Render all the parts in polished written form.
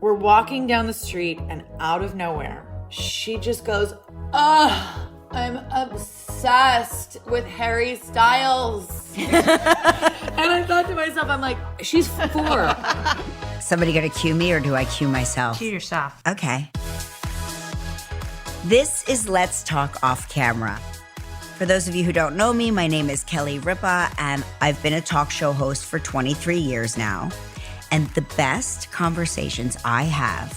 We're walking down the street and out of nowhere, she just goes, "Ugh, I'm obsessed with Harry Styles." And I thought to myself, I'm like, she's 4. Somebody gonna cue me or do I cue myself? Cue yourself. Okay. This is Let's Talk Off Camera. For those of you who don't know me, my name is Kelly Ripa, and I've been a talk show host for 23 years now. And the best conversations I have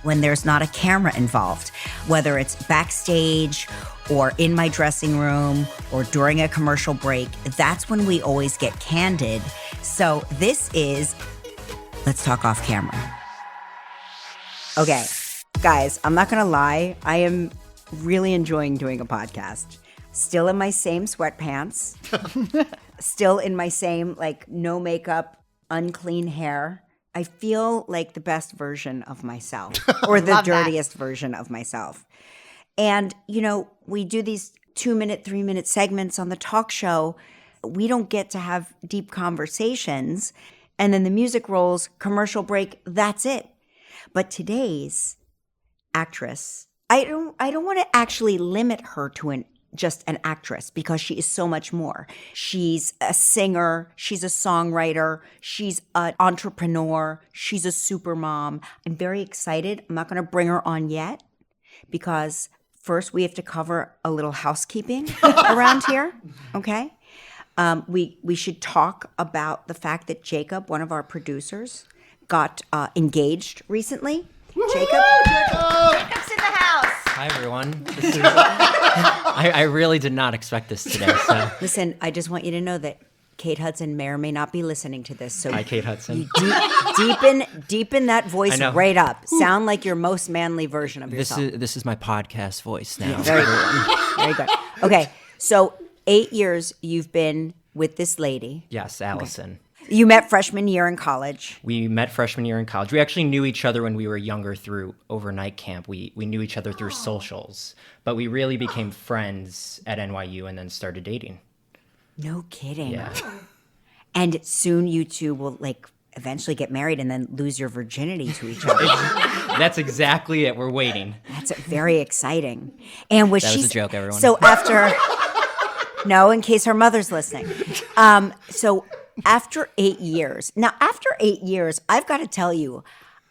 when there's not a camera involved, whether it's backstage or in my dressing room or during a commercial break, that's when we always get candid. So this is Let's Talk Off Camera. Okay, guys, I'm not gonna lie. I am really enjoying doing a podcast. Still in my same sweatpants. Still in my same, like, no makeup, unclean hair. I feel like the best version of myself or the dirtiest version of myself. And, you know, we do these 2-minute, 3-minute segments on the talk show. We don't get to have deep conversations. And then the music rolls, commercial break, that's it. But today's actress, I don't want to actually limit her to just an actress because she is so much more. She's a singer, she's a songwriter, she's an entrepreneur, she's a super mom. I'm very excited. I'm not going to bring her on yet because first we have to cover a little housekeeping around here, okay? We should talk about the fact that Jacob, one of our producers, got engaged recently. Jacob? Jacob's in the house. Hi, everyone. I really did not expect this today. So Listen, I just want you to know that Kate Hudson may or may not be listening to this. So hi, Kate Hudson. You deepen that voice right up. Sound like your most manly version of yourself. This is my podcast voice now. Very good. Very good. Okay, so 8 years you've been with this lady. Yes, Allison. Okay. You met freshman year in college. We met freshman year in college. We actually knew each other when we were younger through overnight camp. We knew each other through socials, but we really became friends at NYU and then started dating. No kidding. Yeah. And soon you two will like eventually get married and then lose your virginity to each other. That's exactly it. We're waiting. That's very exciting. And that was a joke, everyone. So after, no, in case her mother's listening. So after 8 years, I've got to tell you,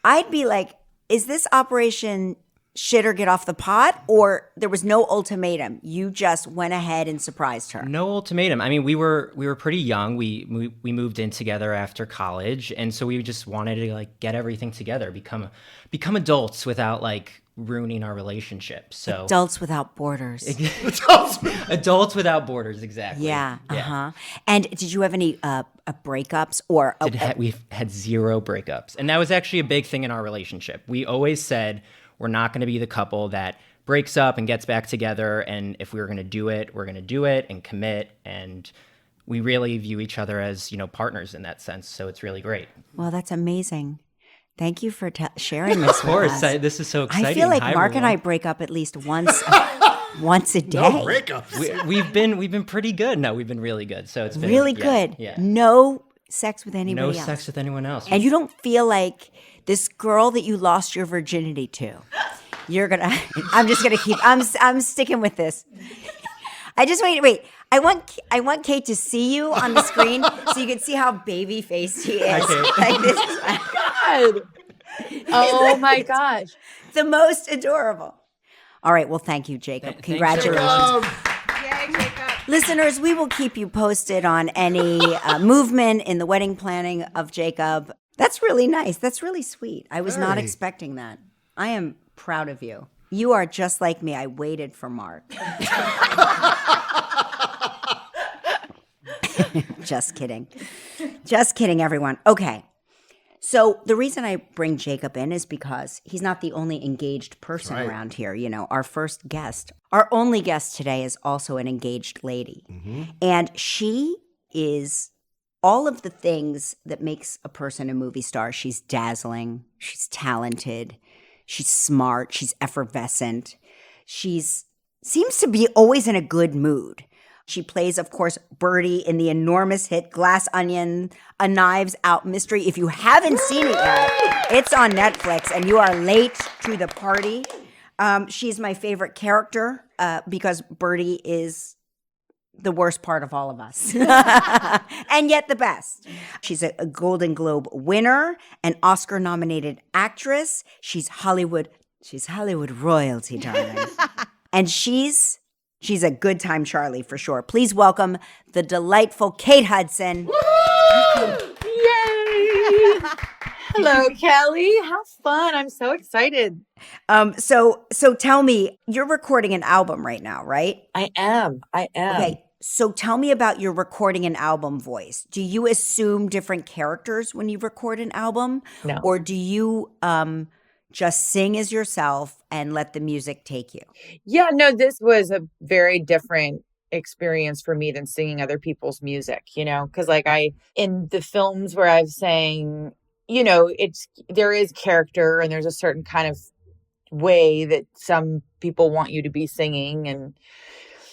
I'd be like, is this Operation Shit or Get Off the Pot? Or there was no ultimatum. You just went ahead and surprised her. No ultimatum. I mean, we were pretty young. We moved in together after college, and so we just wanted to like get everything together, become adults without like ruining our relationship. So Adults without borders. Adults without borders, exactly. Yeah. Uh-huh. And did you have any breakups or? We've had 0 breakups, and that was actually a big thing in our relationship. We always said we're not going to be the couple that breaks up and gets back together. And if we were going to do it, we're going to do it and commit. And we really view each other as, partners in that sense. So it's really great. Well, that's amazing. Thank you for sharing this. Of course, with us. This is so exciting. I feel like Hi, Mark everyone. and I break up at least once a day. No breakups. We've been pretty good. No, we've been really good. So it's been Really good. Yeah. No sex with anybody else. No sex with anyone else. And you don't feel like this girl that you lost your virginity to. I'm sticking with this. I just wait. I want Kate to see you on the screen so you can see how baby faced he is. Like this is God. Oh my gosh. the most adorable. All right. Well, thank you, Jacob. Congratulations. Yay, Jacob. Listeners, we will keep you posted on any movement in the wedding planning of Jacob. That's really nice. That's really sweet. I was not expecting that. I am proud of you. You are just like me. I waited for Mark. Just kidding. Just kidding, everyone. Okay. So the reason I bring Jacob in is because he's not the only engaged person around here. Our first guest, our only guest today is also an engaged lady. Mm-hmm. And she is all of the things that makes a person a movie star. She's dazzling. She's talented. She's smart. She's effervescent. Seems to be always in a good mood. She plays, of course, Birdie in the enormous hit Glass Onion, A Knives Out Mystery. If you haven't seen it yet, it's on Netflix, and you are late to the party. She's my favorite character because Birdie is the worst part of all of us, and yet the best. She's a Golden Globe winner, an Oscar-nominated actress. She's Hollywood royalty, darling. And she's a good time Charlie for sure. Please welcome the delightful Kate Hudson. Yay! Hello, Kelly. How fun. I'm so excited. So tell me, you're recording an album right now, right? I am. Okay. So tell me about your recording an album voice. Do you assume different characters when you record an album? No. Or do you just sing as yourself and let the music take you? Yeah, no, this was a very different experience for me than singing other people's music, because in the films where I've sang, there is character and there's a certain kind of way that some people want you to be singing, and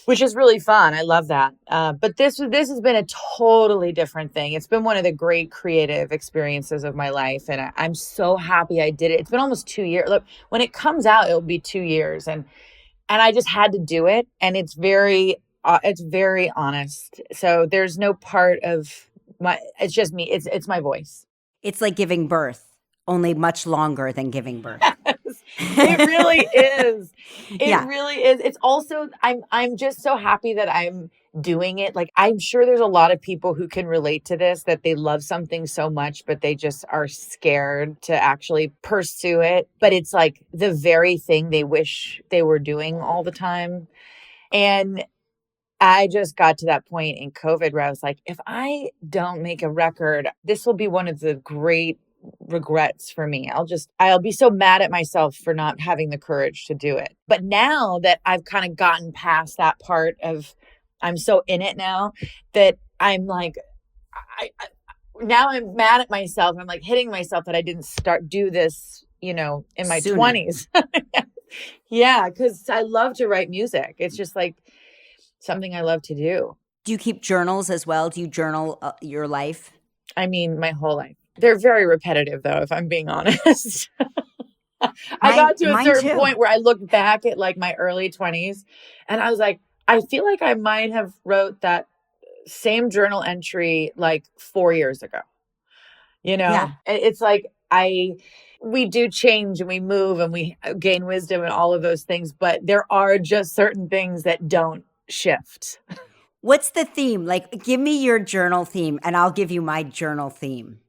which is really fun. I love that. But this has been a totally different thing. It's been one of the great creative experiences of my life. And I'm so happy I did it. It's been almost 2 years. Look, when it comes out, it'll be 2 years. And I just had to do it. And it's very honest. So there's no part of it's just me. It's my voice. It's like giving birth, only much longer than giving birth. It really is. It really is. It's also, I'm just so happy that I'm doing it. Like, I'm sure there's a lot of people who can relate to this, that they love something so much, but they just are scared to actually pursue it. But it's like the very thing they wish they were doing all the time. And I just got to that point in COVID where I was like, if I don't make a record, this will be one of the great regrets for me. I'll be so mad at myself for not having the courage to do it. But now that I've kind of gotten past that part of, I'm so in it now that I'm like, now I'm mad at myself. I'm like hitting myself that I didn't do this, in my 20s. Yeah. Cause I love to write music. It's just like something I love to do. Do you keep journals as well? Do you journal your life? I mean, my whole life. They're very repetitive, though, if I'm being honest. I got to a certain point where I looked back at like my early 20s and I was like, I feel like I might have wrote that same journal entry like 4 years ago. Yeah. It's like we do change and we move and we gain wisdom and all of those things, but there are just certain things that don't shift. What's the theme? Like, give me your journal theme and I'll give you my journal theme.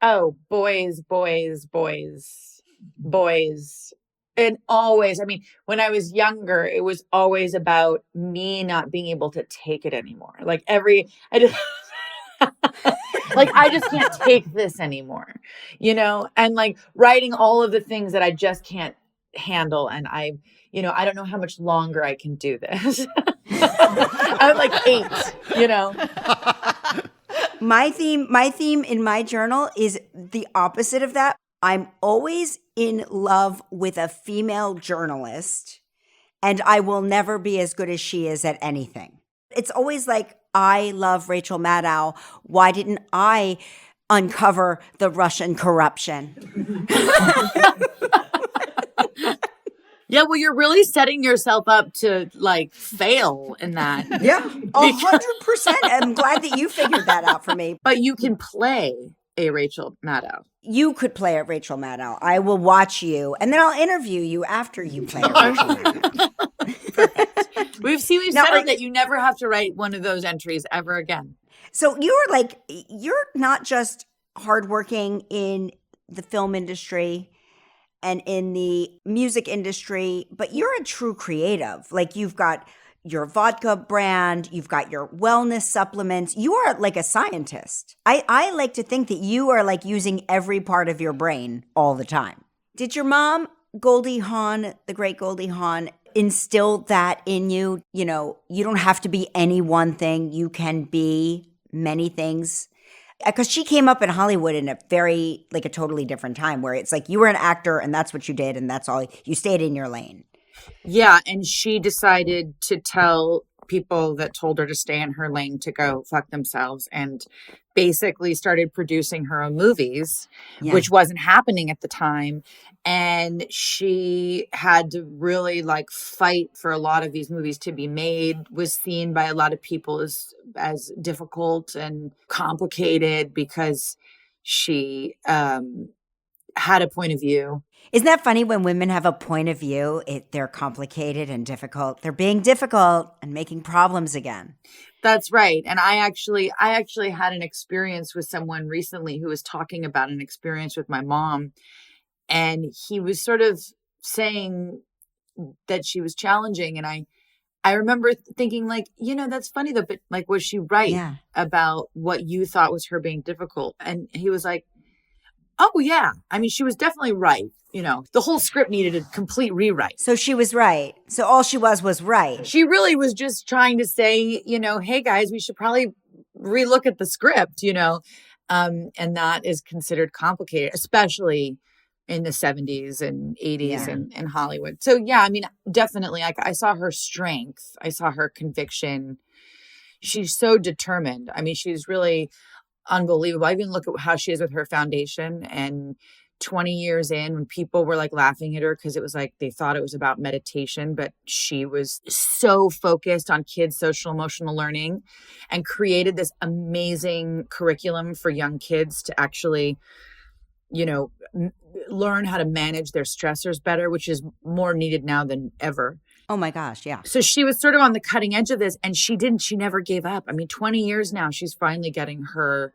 Oh, boys, boys, boys, boys. And always, I mean, when I was younger, it was always about me not being able to take it anymore. Like I just can't take this anymore, and like writing all of the things that I just can't handle. And I don't know how much longer I can do this. I'm like 8, My theme in my journal is the opposite of that. I'm always in love with a female journalist, and I will never be as good as she is at anything. It's always like, I love Rachel Maddow. Why didn't I uncover the Russian corruption? Yeah, well, you're really setting yourself up to like fail in that. Yeah, 100%. I'm glad that you figured that out for me. But you can play a Rachel Maddow. You could play a Rachel Maddow. I will watch you, and then I'll interview you after you play a Rachel Maddow. Perfect. We've settled that you never have to write one of those entries ever again. So you're not just hardworking in the film industry and in the music industry, but you're a true creative. Like, you've got your vodka brand, you've got your wellness supplements. You are like a scientist. I like to think that you are like using every part of your brain all the time. Did your mom, Goldie Hawn, the great Goldie Hawn, instill that in you? You don't have to be any one thing. You can be many things. Because she came up in Hollywood in a totally different time where it's like you were an actor and that's what you did and that's all. You stayed in your lane. Yeah. And she decided to tell people that told her to stay in her lane to go fuck themselves, and basically started producing her own movies, Yeah. which wasn't happening at the time. And she had to really like fight for a lot of these movies to be made, was seen by a lot of people as difficult and complicated because she had a point of view. Isn't that funny when women have a point of view? They're complicated and difficult. They're being difficult and making problems again. That's right. And I actually had an experience with someone recently who was talking about an experience with my mom. And he was sort of saying that she was challenging. And I remember thinking like, that's funny though, but like, was she right about what you thought was her being difficult? And he was like, oh yeah. I mean, she was definitely right. The whole script needed a complete rewrite. So she was right. So all she was right. She really was just trying to say, hey guys, we should probably relook at the script, and that is considered complicated, especially in the 70s and 80s in Hollywood. So yeah, I mean, definitely I saw her strength. I saw her conviction. She's so determined. I mean, she's really unbelievable. I even look at how she is with her foundation, and 20 years in, when people were like laughing at her because it was like they thought it was about meditation, but she was so focused on kids' social emotional learning and created this amazing curriculum for young kids to actually, learn how to manage their stressors better, which is more needed now than ever. Oh my gosh, yeah. So she was sort of on the cutting edge of this, and she never gave up. I mean, 20 years now, she's finally getting her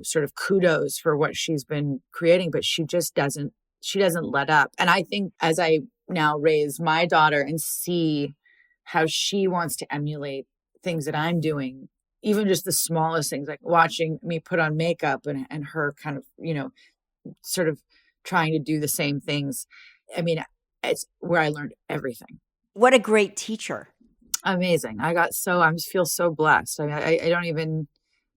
sort of kudos for what she's been creating, but she doesn't let up. And I think as I now raise my daughter and see how she wants to emulate things that I'm doing, even just the smallest things, like watching me put on makeup and her kind of, sort of trying to do the same things. I mean, it's where I learned everything. What a great teacher. Amazing. I feel so blessed. I mean, I don't even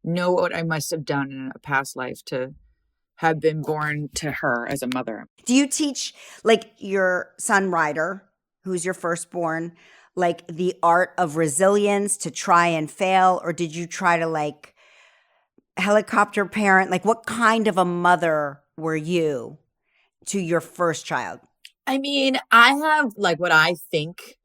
know what I must have done in a past life to have been born to her as a mother. Do you teach like your son Ryder, who's your firstborn, like the art of resilience to try and fail? Or did you try to like helicopter parent? Like what kind of a mother were you to your first child? I mean, I have like what I think.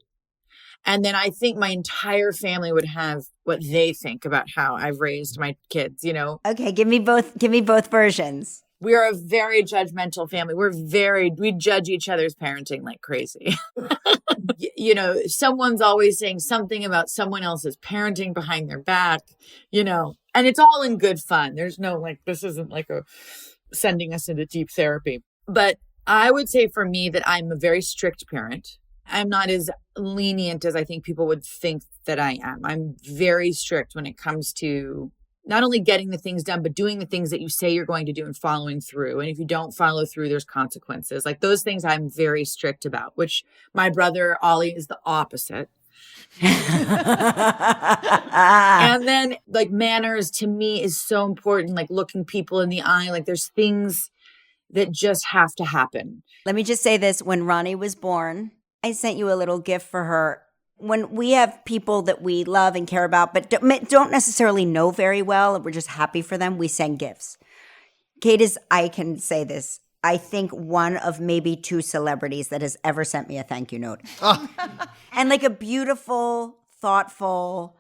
And then I think my entire family would have what they think about how I've raised my kids, Okay, give me both versions. We are a very judgmental family. We judge each other's parenting like crazy. Someone's always saying something about someone else's parenting behind their back, and it's all in good fun. There's no like, this isn't like sending us into deep therapy. But I would say for me that I'm a very strict parent. I'm not as lenient as I think people would think that I am. I'm very strict when it comes to not only getting the things done, but doing the things that you say you're going to do and following through. And if you don't follow through, there's consequences. Like those things I'm very strict about, which my brother Ollie is the opposite. And then like manners to me is so important, like looking people in the eye. Like there's things that just have to happen. Let me just say this. When Ronnie was born, I sent you a little gift for her. When we have people that we love and care about, but don't necessarily know very well, and we're just happy for them, we send gifts. Kate is, I can say this, I think one of maybe 2 celebrities that has ever sent me a thank you note. And like a beautiful, thoughtful,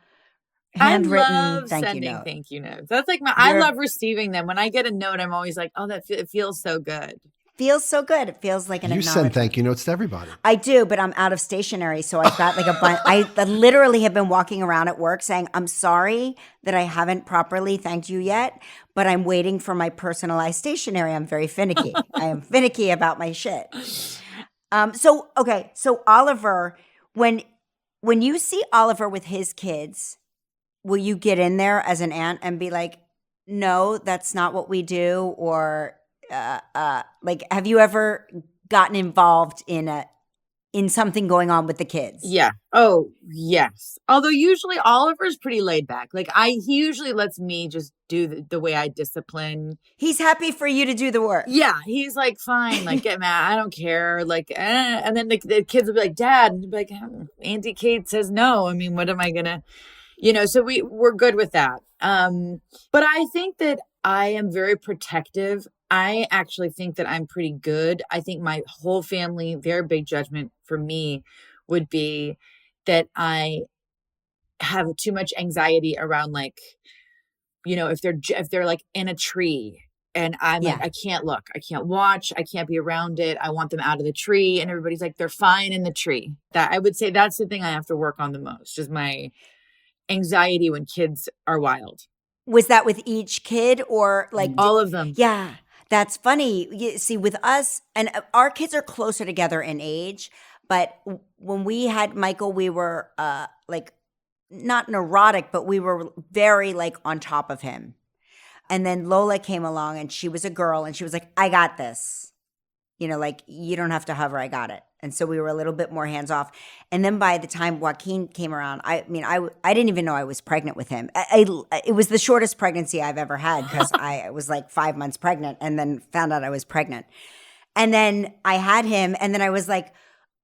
handwritten thank you note. Thank you notes. That's like I love receiving them. When I get a note, I'm always like, oh, it feels so good. Feels so good. It feels like an acknowledgement. You send thank you notes to everybody. I do, but I'm out of stationery, so I've got like a bunch. I literally have been walking around at work saying, I'm sorry that I haven't properly thanked you yet, but I'm waiting for my personalized stationery. I'm very finicky. I am finicky about my shit. So Oliver, when you see Oliver with his kids, will you get in there as an aunt and be like, no, that's not what we do? Or like, have you ever gotten involved in in something going on with the kids. Yeah. Oh, yes. Although usually Oliver's pretty laid back. Like he usually lets me just do the way I discipline. He's happy for you to do the work. Yeah. He's like, fine, like get mad. I don't care. Like, and then the kids will be like, Dad, and be like, Auntie Kate says no. I mean, what am I gonna, so we're good with that. But I think that I am very protective. I actually think that I'm pretty good. I think my whole family, their big judgment for me would be that I have too much anxiety around, like, if they're like in a tree and I'm like, I can't look, I can't watch, I can't be around it. I want them out of the tree. And everybody's like, they're fine in the tree. That I would say that's the thing I have to work on the most, is my anxiety when kids are wild. Was that with each kid or like all of them? Yeah. That's funny. You see, with us, and our kids are closer together in age, but when we had Michael, we were like not neurotic, but we were very like on top of him. And then Lola came along and she was a girl and she was like, I got this. Like, you don't have to hover, I got it. And so we were a little bit more hands off. And then by the time Joaquin came around, I didn't even know I was pregnant with him. It was the shortest pregnancy I've ever had because I was like 5 months pregnant and then found out I was pregnant. And then I had him and then I was like,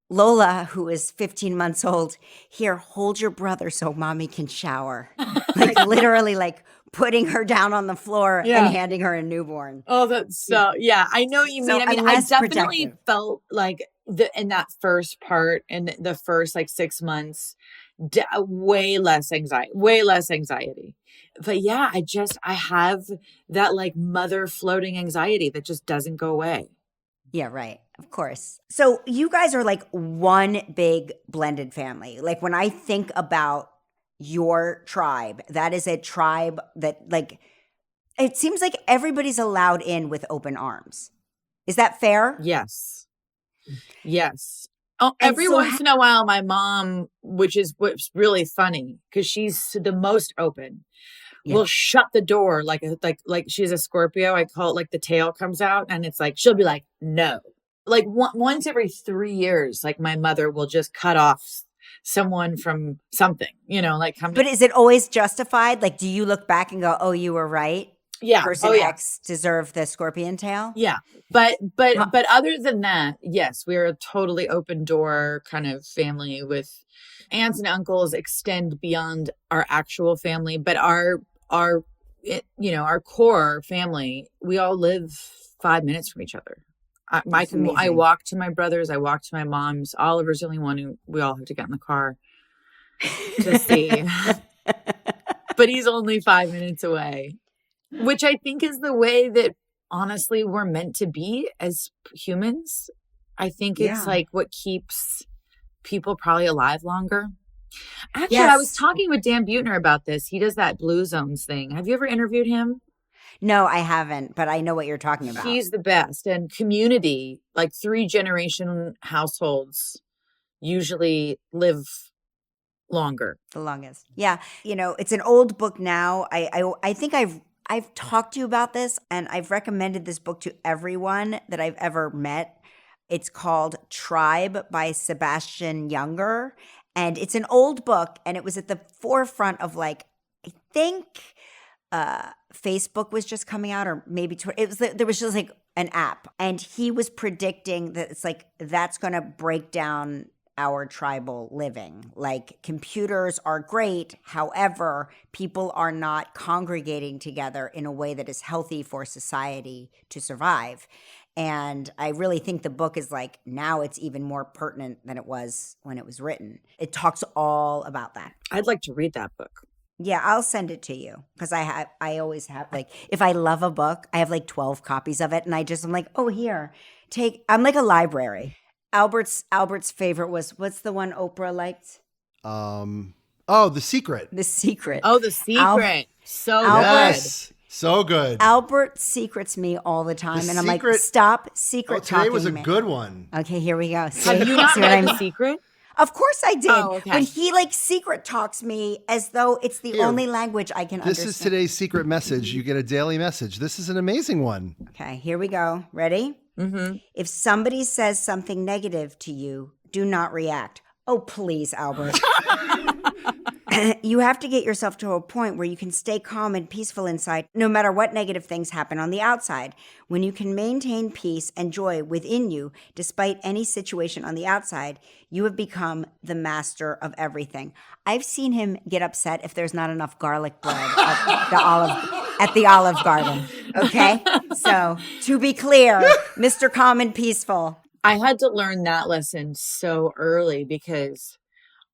Lola, who is 15 months old, here, hold your brother so mommy can shower. Like literally like putting her down on the floor and handing her a newborn. Oh, that's so, yeah, I know what you mean. I definitely felt like in that first part, in the first like 6 months, way less anxiety. But yeah, I have that like mother floating anxiety that just doesn't go away. Yeah, right. Of course. So you guys are like one big blended family. Like when I think about your tribe, that is a tribe that like, it seems like everybody's allowed in with open arms. Is that fair? Yes. Oh, every once in a while, my mom, which is what's really funny because she's the most open, will shut the door like she's a Scorpio. I call it like the tail comes out, and it's like she'll be like, no. Like once every 3 years, like my mother will just cut off someone from something, like come. But is it always justified? Like, do you look back and go, "Oh, you were right"? Yeah. Person X deserved the scorpion tail. Yeah. But other than that, yes, we're a totally open door kind of family with aunts and uncles extend beyond our actual family, but our core family, we all live 5 minutes from each other. I walk to my brother's, I walk to my mom's. Oliver's the only one who we all have to get in the car to see. But he's only 5 minutes away, which I think is the way that honestly we're meant to be as humans. I think it's like what keeps people probably alive longer. Actually, I was talking with Dan Buettner about this. He does that Blue Zones thing. Have you ever interviewed him? No, I haven't, but I know what you're talking about. He's the best. And community, like 3-generation households usually live longer. The longest. Yeah. It's an old book now. I think I've talked to you about this and I've recommended this book to everyone that I've ever met. It's called Tribe by Sebastian Junger. And it's an old book and it was at the forefront of like, I think Facebook was just coming out or maybe Twitter. There was just like an app and he was predicting that it's like, that's going to break down our tribal living. Like computers are great. However, people are not congregating together in a way that is healthy for society to survive. And I really think the book is like, now it's even more pertinent than it was when it was written. It talks all about that. I'd like to read that book. Yeah, I'll send it to you because I always have like, if I love a book, I have like 12 copies of it. And I'm like, oh, here, I'm like a library. Albert's favorite was, what's the one Oprah liked? The Secret. The Secret. Oh, The Secret. So yes. So good. Albert secrets me all the time. And I'm like, stop secret talking. Today was a good one. Okay, here we go. Have you not read The Secret? Of course I did. Oh, okay. But he like secret talks me as though it's the only language I can understand. This is today's secret message. You get a daily message. This is an amazing one. Okay, here we go. Ready? Mm-hmm. If somebody says something negative to you, Do not react. Oh, please, Albert. You have to get yourself to a point where you can stay calm and peaceful inside, no matter what negative things happen on the outside. When you can maintain peace and joy within you, despite any situation on the outside, you have become the master of everything. I've seen him get upset if there's not enough garlic bread at the Olive Garden. Okay? So, to be clear, Mr. Calm and Peaceful. I had to learn that lesson so early because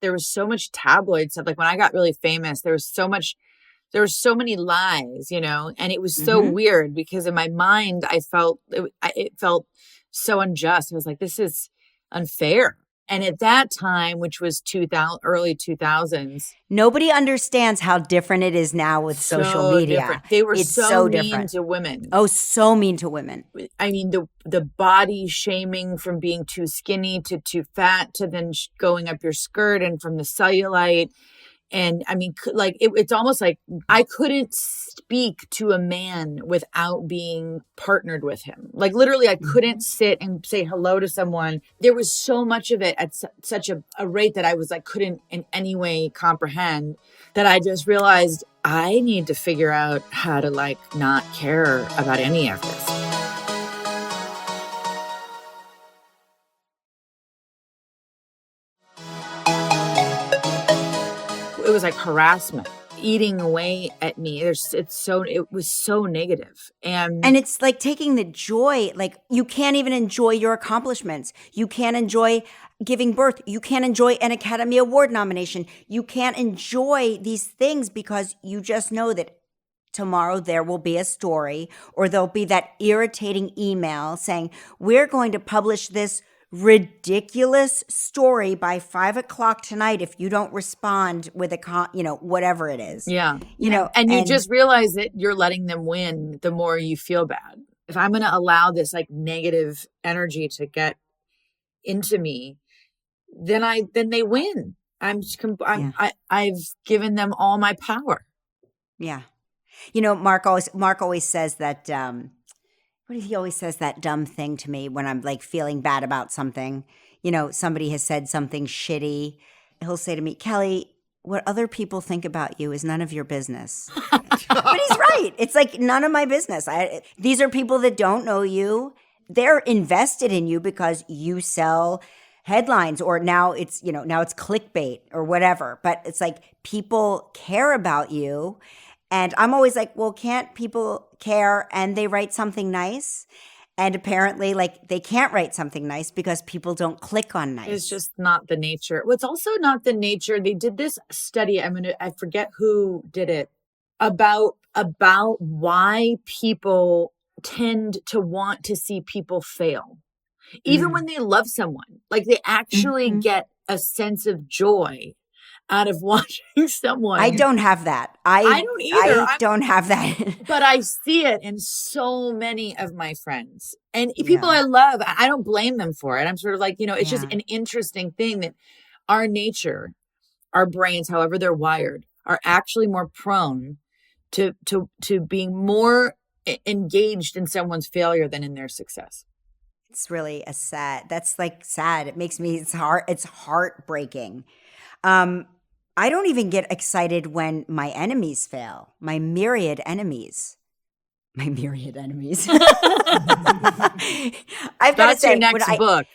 there was so much tabloid stuff. Like when I got really famous, there was so many lies, and it was so weird because in my mind, I felt, it felt so unjust. I was like, this is unfair. And at that time, which was early 2000s. Nobody understands how different it is now with social media. Different. They were it's so mean different to women. Oh, so mean to women. I mean, the body shaming from being too skinny to too fat to then going up your skirt and from the cellulite. And I mean, like, it's almost like I couldn't speak to a man without being partnered with him. Like, literally, I couldn't sit and say hello to someone. There was so much of it at such a rate that I was like, couldn't in any way comprehend, that I just realized I need to figure out how to like not care about any of this. It was like harassment eating away at me. It was so negative. And it's like taking the joy, like you can't even enjoy your accomplishments. You can't enjoy giving birth. You can't enjoy an Academy Award nomination. You can't enjoy these things because you just know that tomorrow there will be a story or there'll be that irritating email saying, we're going to publish this ridiculous story by 5:00 tonight if you don't respond with whatever it is. Yeah. And you just realize that you're letting them win the more you feel bad. If I'm going to allow this like negative energy to get into me, then they win. I've given them all my power. Yeah. Mark always says that he always says that dumb thing to me when I'm like feeling bad about something. Somebody has said something shitty. He'll say to me, Kelly, what other people think about you is none of your business. But he's right. It's like none of my business. These are people that don't know you. They're invested in you because you sell headlines, or now it's clickbait or whatever. But it's like people care about you. And I'm always like, well, can't people care and they write something nice? And apparently, like, they can't write something nice because people don't click on nice. It's just not the nature. Well, it's also not the nature. They did this study. I forget who did it, about why people tend to want to see people fail. Even when they love someone. Like, they actually get a sense of joy out of watching someone. I don't have that. I don't either. I don't have that. But I see it in so many of my friends and people I love. I don't blame them for it. I'm sort of like, it's just an interesting thing that our nature, our brains, however they're wired, are actually more prone to being more engaged in someone's failure than in their success. It's really that's like sad. It makes me, it's heartbreaking. I don't even get excited when my enemies fail. My myriad enemies. I've got to say, your next book.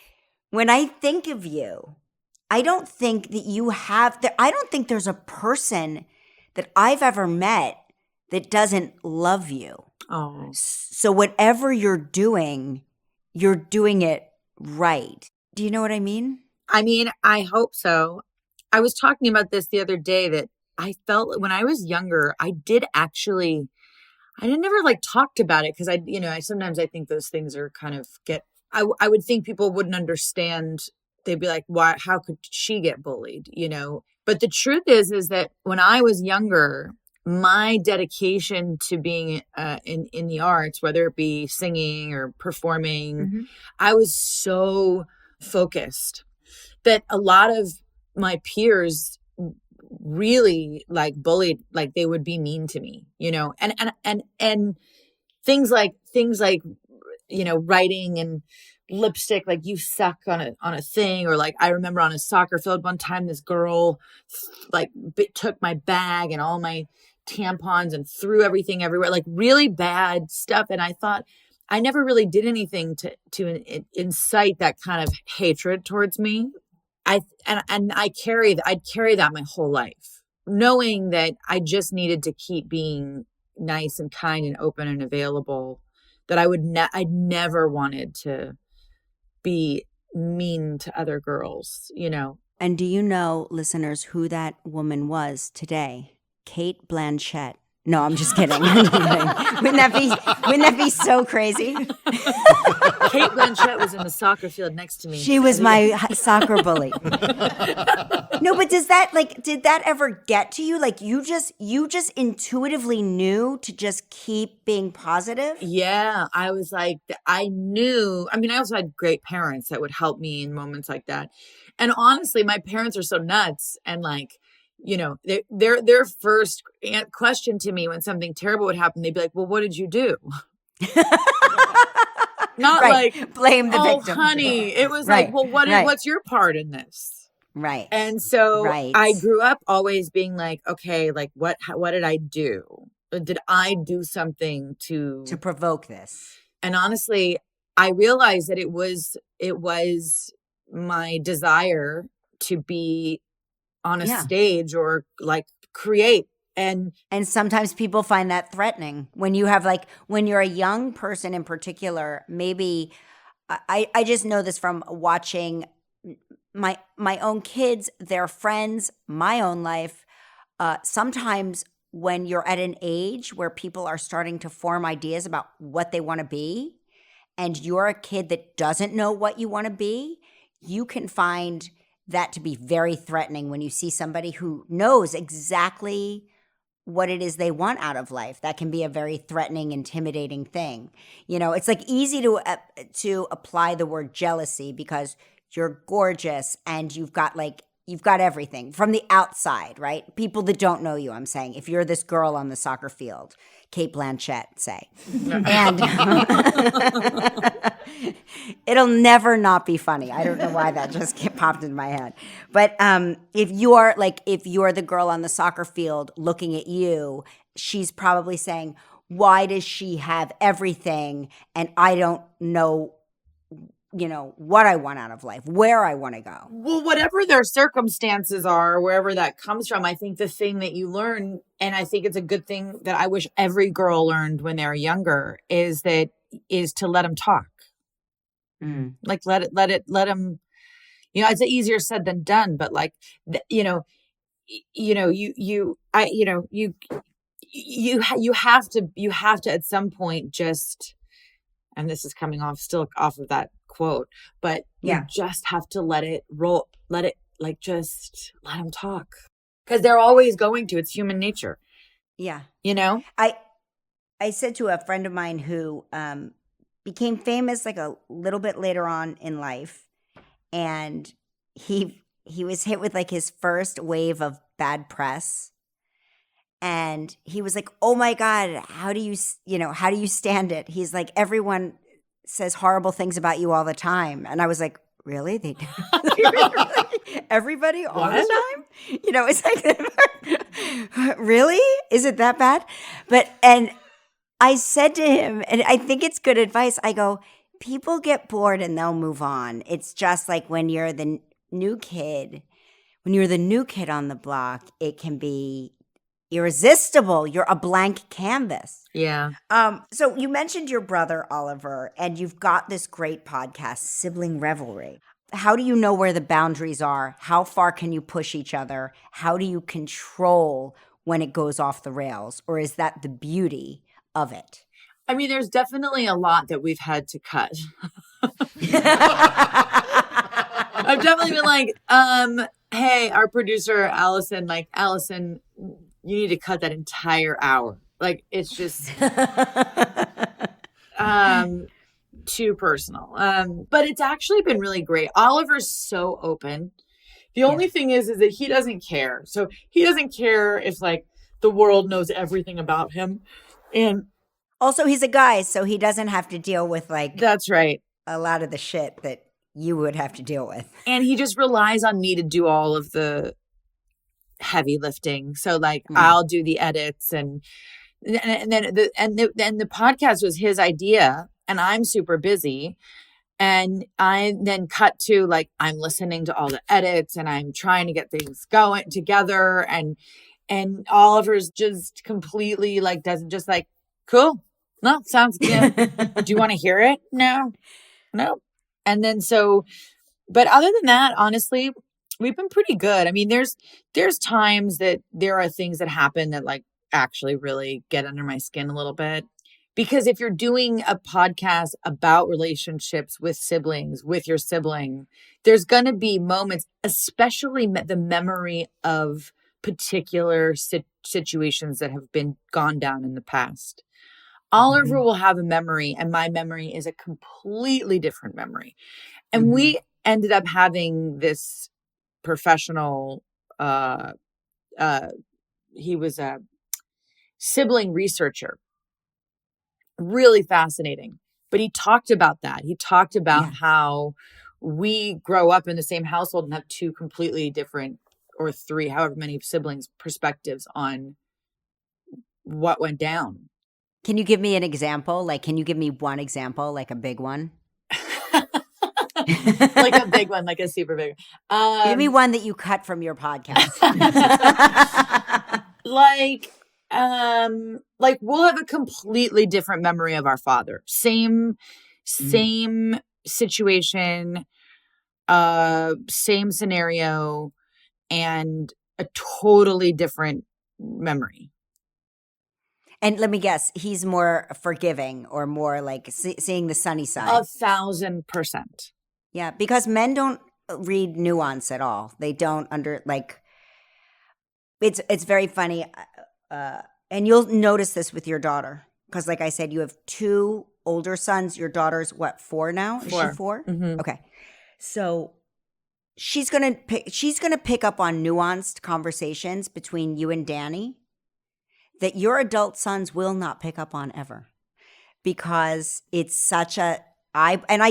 When I think of you, I don't think that you have. I don't think there's a person that I've ever met that doesn't love you. Oh, so whatever you're doing it right. Do you know what I mean? I hope so. I was talking about this the other day that I felt when I was younger, I never like talked about it because sometimes I think those things are kind of I would think people wouldn't understand. They'd be like, why, how could she get bullied? But the truth is that when I was younger, my dedication to being in the arts, whether it be singing or performing, I was so focused that a lot of my peers really like bullied, like they would be mean to me, and things like, writing and lipstick, like you suck on a thing, or like I remember on a soccer field one time this girl like took my bag and all my tampons and threw everything everywhere, like really bad stuff. And I thought I never really did anything to incite that kind of hatred towards me. I'd carry that my whole life, knowing that I just needed to keep being nice and kind and open and available, that I never wanted to be mean to other girls, you know. And do you know, listeners, who that woman was today? Kate Blanchett. No, I'm just kidding. Wouldn't that be so crazy? Kate Blanchett was in the soccer field next to me. She was my soccer bully. No, but did that ever get to you? Like you just intuitively knew to just keep being positive? Yeah, I was like, I knew. I mean, I also had great parents that would help me in moments like that. And honestly, my parents are so nuts, and like, you know, their first question to me when something terrible would happen, they'd be like, "Well, what did you do?" Not right. like blame the victim. Honey. It was right. like, well, what's your part in this? Right. And so right. I grew up always being like, okay, like what did I do? Did I do something to provoke this? And honestly, I realized that it was my desire to be on a stage or like create. And sometimes people find that threatening when you have when you're a young person in particular. Maybe I just know this from watching my own kids, their friends, my own life. Sometimes when you're at an age where people are starting to form ideas about what they want to be, and you're a kid that doesn't know what you want to be, you can find that to be very threatening when you see somebody who knows exactly what it is they want out of life. That can be a very threatening, intimidating thing. You know, it's like easy to apply the word jealousy because you're gorgeous and you've got everything from the outside, right? People that don't know you, I'm saying. If you're this girl on the soccer field, Kate Blanchett, say. And it'll never not be funny. I don't know why that just popped in my head. But if you're the girl on the soccer field looking at you, she's probably saying, why does she have everything and I don't know, you know, what I want out of life, where I want to go? Well, whatever their circumstances are, wherever that comes from, I think the thing that you learn, and I think it's a good thing that I wish every girl learned when they're younger, is to let them talk. Like let them, you know, it's easier said than done, but like, you have to at some point just, and this is coming off of that quote, but you just have to let it roll, just let them talk, because they're always going to. It's human nature. Yeah, you know. I said to a friend of mine who became famous like a little bit later on in life, and he was hit with like his first wave of bad press, and he was like, "Oh my God, how do you stand it?" He's like, "Everyone says horrible things about you all the time." And I was like, really? They do? Everybody all the time? You know, it's like, really? Is it that bad? And I said to him, and I think it's good advice, I go, people get bored and they'll move on. It's just like when you're the new kid on the block, it can be irresistible. You're a blank canvas. Yeah. So you mentioned your brother, Oliver, and you've got this great podcast, Sibling Revelry. How do you know where the boundaries are? How far can you push each other? How do you control when it goes off the rails? Or is that the beauty of it? I mean, there's definitely a lot that we've had to cut. I've definitely been like, hey, our producer, Allison, you need to cut that entire hour. Like, it's just too personal. But it's actually been really great. Oliver's so open. The only thing is that he doesn't care. So he doesn't care if like the world knows everything about him. And also he's a guy, so he doesn't have to deal with like. That's right. a lot of the shit that you would have to deal with. And he just relies on me to do all of the heavy lifting. So like I'll do the edits and then the podcast was his idea and I'm super busy. And I then cut to like, I'm listening to all the edits and I'm trying to get things going together. And Oliver's just completely like, doesn't just like, cool. No, sounds good. Do you want to hear it? No. And then but other than that, honestly, we've been pretty good. I mean, there's times that there are things that happen that like actually really get under my skin a little bit. Because if you're doing a podcast about relationships with siblings, with your sibling, there's going to be moments, especially the memory of particular situations that have been gone down in the past. Oliver will have a memory and my memory is a completely different memory. And we ended up having this professional, he was a sibling researcher, really fascinating. But he talked about that. He talked about how we grow up in the same household and have two completely different or three, however many siblings, perspectives on what went down. Can you give me an example? Like, can you give me one example, like a big one? Like a big one, like a super big one. Give me one that you cut from your podcast. like we'll have a completely different memory of our father. Same situation, same scenario, and a totally different memory. And let me guess, he's more forgiving or more like seeing the sunny side. 1,000%. Yeah, because men don't read nuance at all. They don't it's very funny. And you'll notice this with your daughter. Because like I said, you have two older sons. Your daughter's what, 4 now? Is she 4? Mm-hmm. Okay. So she's gonna pick up on nuanced conversations between you and Danny that your adult sons will not pick up on ever, because it's such I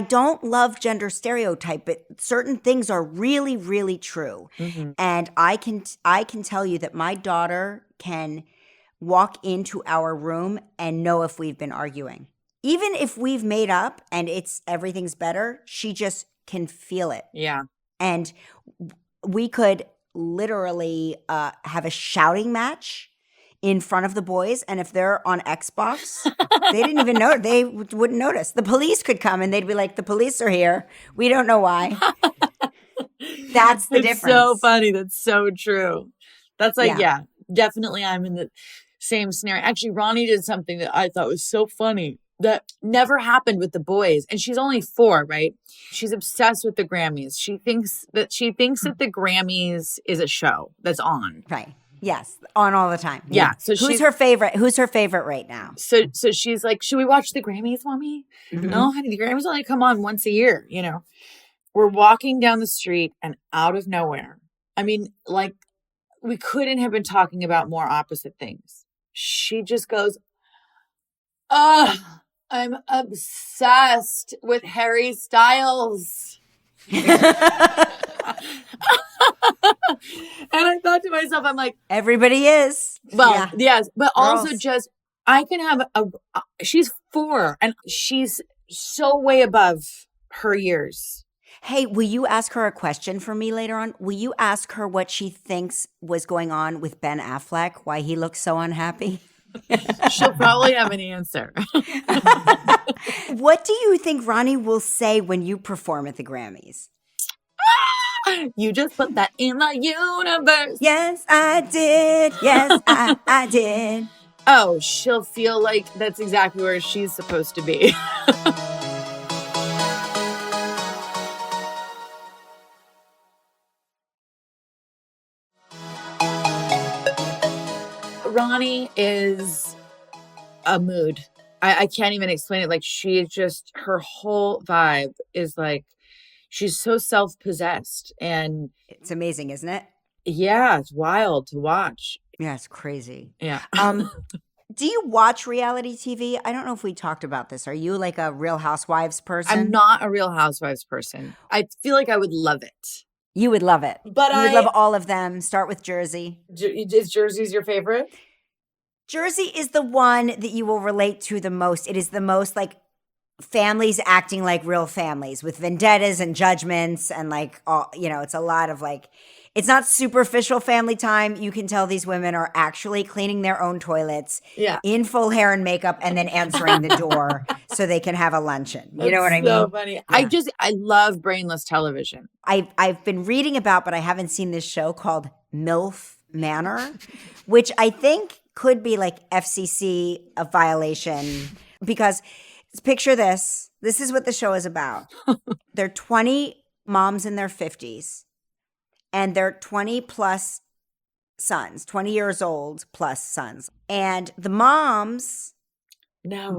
don't love gender stereotype, but certain things are really, really true. Mm-hmm. And I can tell you that my daughter can walk into our room and know if we've been arguing. Even if we've made up and everything's better, she just can feel it. Yeah. And we could literally have a shouting match in front of the boys, and if they're on Xbox, they didn't even know. They wouldn't notice. The police could come, and they'd be like, "The police are here. We don't know why." That's the difference. It's so funny. That's so true. That's like, yeah, definitely. I'm in the same scenario. Actually, Ronnie did something that I thought was so funny that never happened with the boys. And she's only 4, right? She's obsessed with the Grammys. She thinks that the Grammys is a show that's on. Right. Yes, on all the time. Yeah. So who's her favorite? Who's her favorite right now? So she's like, should we watch the Grammys, Mommy? Mm-hmm. No, honey, the Grammys only come on once a year. You know, we're walking down the street and out of nowhere, I mean, like, we couldn't have been talking about more opposite things. She just goes, "Ugh, I'm obsessed with Harry Styles." And I thought to myself, I'm like, everybody is. Well, yes, but girls. Also just, I can have she's 4 and she's so way above her years. Hey, will you ask her a question for me later on? Will you ask her what she thinks was going on with Ben Affleck, why he looks so unhappy? She'll probably have an answer. What do you think Ronnie will say when you perform at the Grammys? You just put that in the universe. Yes, I did. Yes, I did. Oh, she'll feel like that's exactly where she's supposed to be. Ronnie is a mood. I can't even explain it. Like, she just, her whole vibe is like, she's so self-possessed, and it's amazing, isn't it? Yeah, it's wild to watch. Yeah, it's crazy. Yeah. Do you watch reality TV? I don't know if we talked about this. Are you like a Real Housewives person? I'm not a Real Housewives person. I feel like I would love it. You would love it. But you would love all of them. Start with Jersey. Is Jersey's your favorite? Jersey is the one that you will relate to the most. It is the most like families acting like real families with vendettas and judgments and like all, it's a lot of like, it's not superficial family time. You can tell these women are actually cleaning their own toilets in full hair and makeup and then answering the door so they can have a luncheon. You know what I mean? So funny. Yeah. I love brainless television. I've been reading about, but I haven't seen this show called MILF Manor, which I think could be like FCC a violation because picture this. This is what the show is about. They're 20 moms in their 50s. And they're 20 plus sons, 20 years old plus sons. And the moms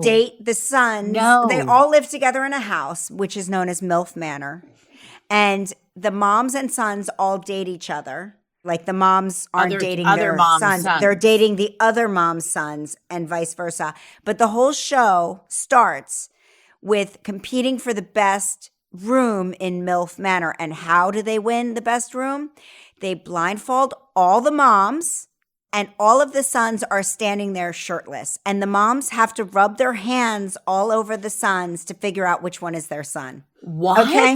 date the sons. No. They all live together in a house, which is known as MILF Manor. And the moms and sons all date each other. Like the moms aren't dating their sons. They're dating the other mom's sons and vice versa. But the whole show starts with competing for the best room in MILF Manor. And how do they win the best room? They blindfold all the moms and all of the sons are standing there shirtless. And the moms have to rub their hands all over the sons to figure out which one is their son. What? Okay?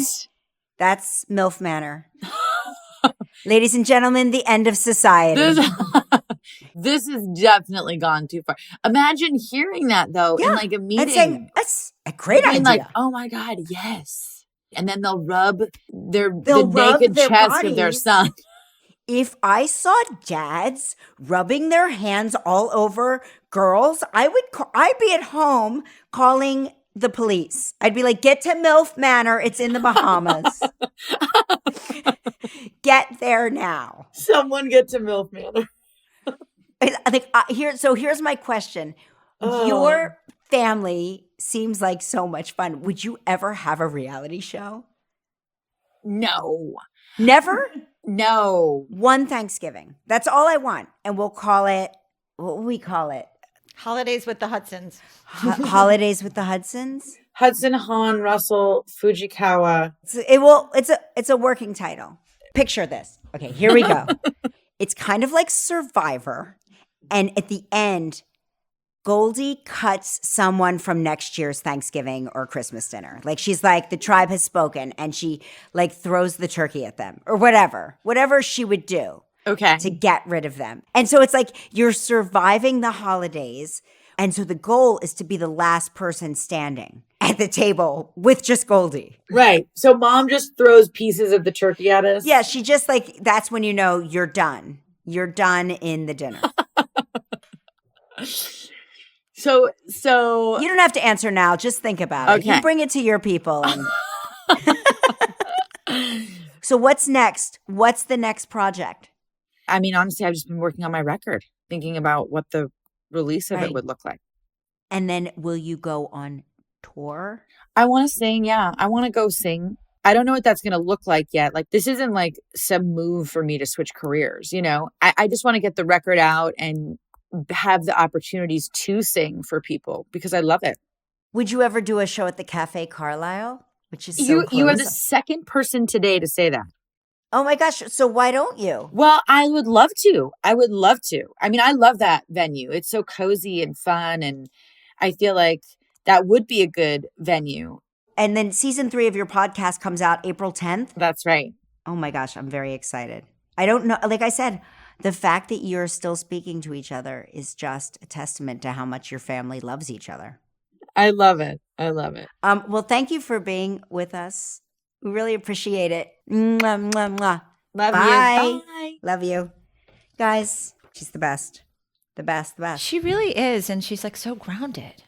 That's MILF Manor. Ladies and gentlemen, the end of society. This has definitely gone too far. Imagine hearing that though in like a meeting. And saying, that's a great idea. Like, oh my God, yes. And then they'll rub the rub naked their chest bodies. of their son. If I saw dads rubbing their hands all over girls, I'd be at home calling the police. I'd be like, get to MILF Manor. It's in the Bahamas. Get there now. Someone get to MILF Manor. I think here's my question. Your family seems like so much fun. Would you ever have a reality show? No. Never? No. One Thanksgiving. That's all I want. And we'll call it, what will we call it? Holidays with the Hudsons. Holidays with the Hudsons? Hudson, Hawn, Russell, Fujikawa. It's a working title. Picture this. Okay, here we go. It's kind of like Survivor. And at the end, Goldie cuts someone from next year's Thanksgiving or Christmas dinner. Like she's like, the tribe has spoken, and she like throws the turkey at them or whatever she would do to get rid of them. And so it's like you're surviving the holidays. And so the goal is to be the last person standing at the table with just Goldie. Right. So mom just throws pieces of the turkey at us. Yeah. She just like, that's when you know you're done. You're done in the dinner. So you don't have to answer now. Just think about it. You bring it to your people. And so what's next? What's the next project? I mean, honestly, I've just been working on my record, thinking about what the release of it would look like. And then will you go on tour? I want to sing. Yeah. I want to go sing. I don't know what that's going to look like yet. Like this isn't like some move for me to switch careers. You know, I just want to get the record out and have the opportunities to sing for people because I love it. Would you ever do a show at the Cafe Carlisle? Which is so you are the second person today to say that. Oh my gosh. So why don't you? Well, I would love to. I mean, I love that venue. It's so cozy and fun. And I feel like that would be a good venue. And then season 3 of your podcast comes out April 10th. That's right. Oh my gosh. I'm very excited. I don't know. Like I said, the fact that you're still speaking to each other is just a testament to how much your family loves each other. I love it. I love it. Well, thank you for being with us. We really appreciate it. Mwah, mwah, mwah. Love Bye. you. Bye. Love you. Guys, she's the best. The best, the best. She really is. And she's like so grounded.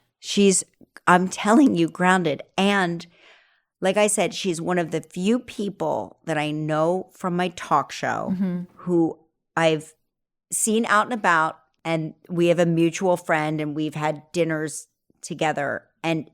I'm telling you, grounded. And like I said, she's one of the few people that I know from my talk show who I've seen out and about. And we have a mutual friend and we've had dinners together. And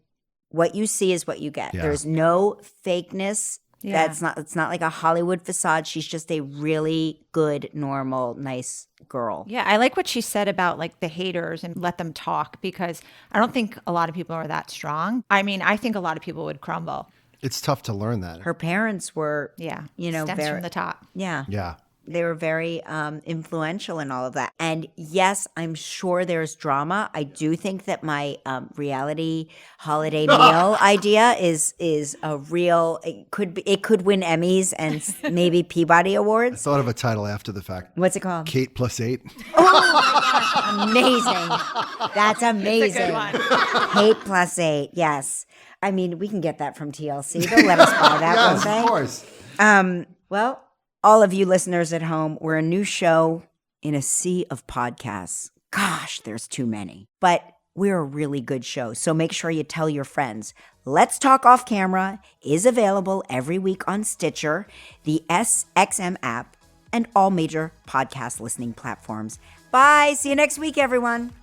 what you see is what you get. Yeah. There's no fakeness Yeah. It's not like a Hollywood facade. She's just a really good, normal, nice girl. Yeah, I like what she said about like the haters and let them talk, because I don't think a lot of people are that strong. I mean, I think a lot of people would crumble. It's tough to learn that. Her parents were, Yeah. you know, Stems very from the top. yeah. Yeah. They were very influential in all of that. And yes, I'm sure there's drama. I do think that my reality holiday meal idea is a real. It could win Emmys and maybe Peabody Awards. Thought of a title after the fact. What's it called? Kate plus 8. Amazing. That's amazing. one. 8 plus 8. Yes. I mean, we can get that from TLC. They'll let us buy that, Yes, won't they? of course. Well, all of you listeners at home, we're a new show in a sea of podcasts. Gosh, there's too many. But we're a really good show, so make sure you tell your friends. Let's Talk Off Camera is available every week on Stitcher, the SXM app, and all major podcast listening platforms. Bye. See you next week, everyone.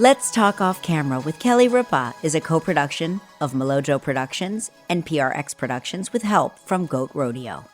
Let's Talk Off Camera with Kelly Ripa is a co-production of Melojo Productions and PRX Productions with help from Goat Rodeo.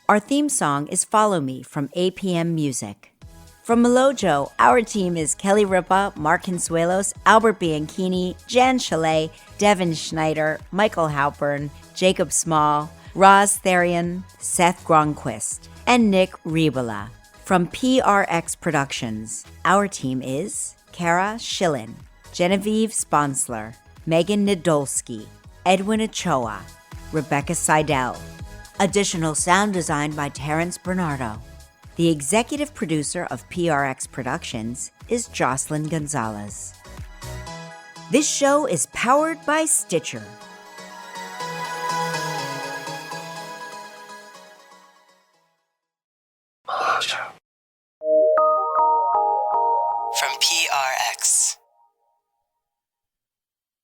Our theme song is Follow Me from APM Music. From Melojo, our team is Kelly Ripa, Mark Consuelos, Albert Bianchini, Jan Chalet, Devin Schneider, Michael Halpern, Jacob Small, Roz Therian, Seth Gronquist, and Nick Ribola. From PRX Productions, our team is Kara Schillen, Genevieve Sponsler, Megan Nadolski, Edwin Ochoa, Rebecca Seidel. Additional sound design by Terrence Bernardo. The executive producer of PRX Productions is Jocelyn Gonzalez. This show is powered by Stitcher.